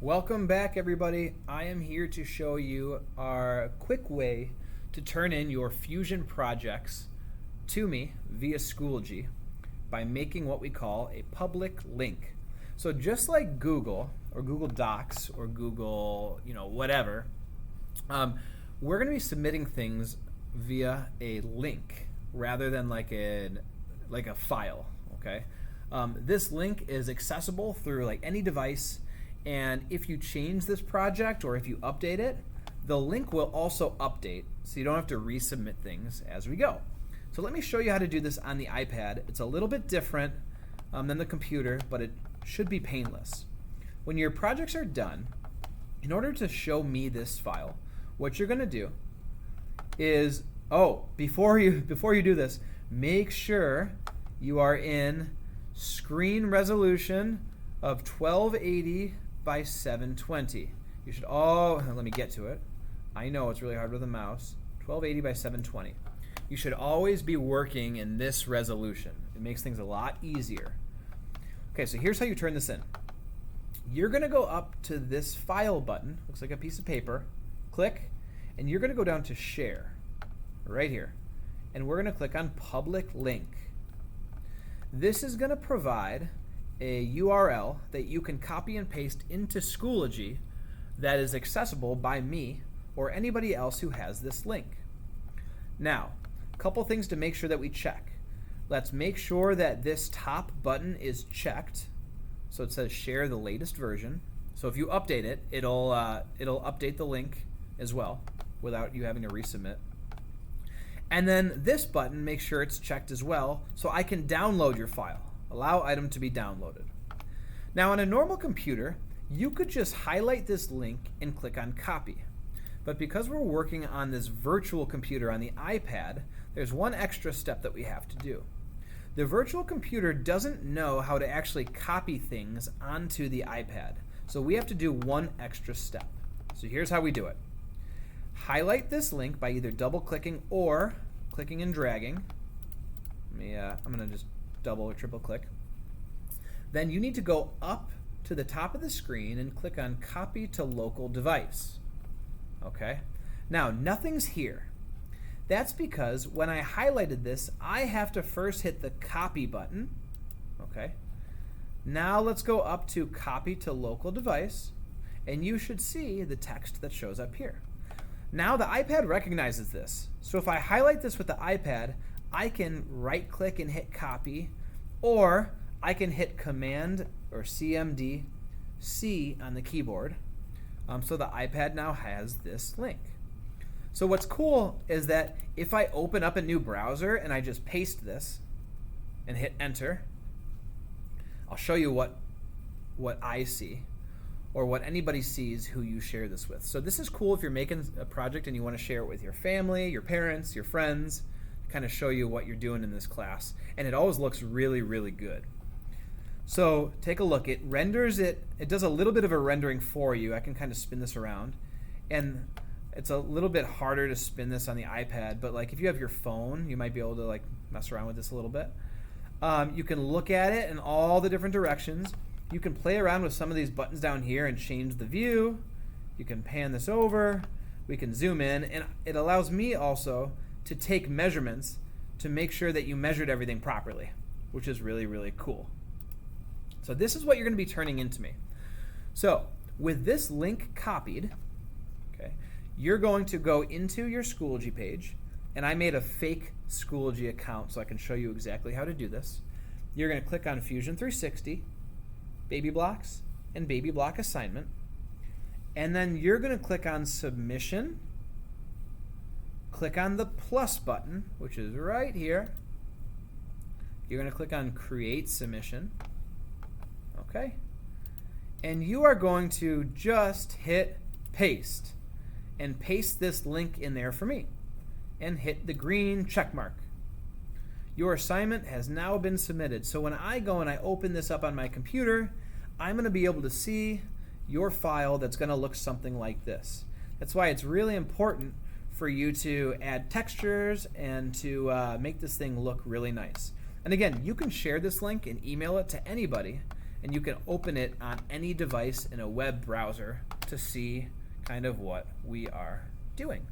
Welcome back, everybody. I am here to show you our quick way to turn in your Fusion projects to me via Schoology by making what we call a public link. So just like Google or Google Docs or Google, whatever, we're going to be submitting things via a link rather than like a file. Okay, this link is accessible through like any device. And if you change this project or if you update it, the link will also update, so you don't have to resubmit things as we go. So let me show you how to do this on the iPad. It's a little bit different than the computer, but it should be painless. When your projects are done, in order to show me this file, what you're going to do is, before you do this, make sure you are in screen resolution of 1280 by 720. You should let me get to it. I know it's really hard with a mouse. 1280 by 720. You should always be working in this resolution. It makes things a lot easier. Okay, so here's how you turn this in. You're going to go up to this file button, looks like a piece of paper, click, and you're going to go down to share, right here. And we're going to click on public link. This is going to provide a URL that you can copy and paste into Schoology that is accessible by me or anybody else who has this link. Now, a couple things to make sure that we check. Let's make sure that this top button is checked. So it says share the latest version. So if you update it, it'll update the link as well without you having to resubmit. And then this button, make sure it's checked as well so I can download your file. Allow item to be downloaded. Now on a normal computer, you could just highlight this link and click on copy. But because we're working on this virtual computer on the iPad, there's one extra step that we have to do. The virtual computer doesn't know how to actually copy things onto the iPad. So we have to do one extra step. So here's how we do it. Highlight this link by either double clicking or clicking and dragging. I'm going to just double or triple click. Then you need to go up to the top of the screen and click on copy to local device. Okay, now nothing's here. That's because when I highlighted this, I have to first hit the copy button. Okay, now let's go up to copy to local device, and you should see the text that shows up here. Now the iPad recognizes this, so if I highlight this with the iPad, I can right click and hit copy, or I can hit Command or CMD C on the keyboard. So the iPad now has this link. So what's cool is that if I open up a new browser and I just paste this and hit enter, I'll show you what I see or what anybody sees who you share this with. So this is cool if you're making a project and you want to share it with your family, your parents, your friends, kind of show you what you're doing in this class, and it always looks really, really good. So take a look. It renders it does a little bit of a rendering for you. I can kind of spin this around, and it's a little bit harder to spin this on the iPad, but like if you have your phone, you might be able to like mess around with this a little bit. You can look at it in all the different directions. You can play around with some of these buttons down here and change the view. You can pan this over. We can zoom in, and it allows me also to take measurements to make sure that you measured everything properly, which is really, really cool. So this is what you're going to be turning into me. So with this link copied, okay, you're going to go into your Schoology page, and I made a fake Schoology account so I can show you exactly how to do this. You're going to click on Fusion 360, Baby Blocks, and Baby Block Assignment, and then you're going to click on Submission. Click on the plus button, which is right here. You're going to click on Create Submission. Okay. And you are going to just hit paste and paste this link in there for me and hit the green check mark. Your assignment has now been submitted. So when I go and I open this up on my computer, I'm going to be able to see your file that's going to look something like this. That's why it's really important for you to add textures and to make this thing look really nice. And again, you can share this link and email it to anybody, and you can open it on any device in a web browser to see kind of what we are doing.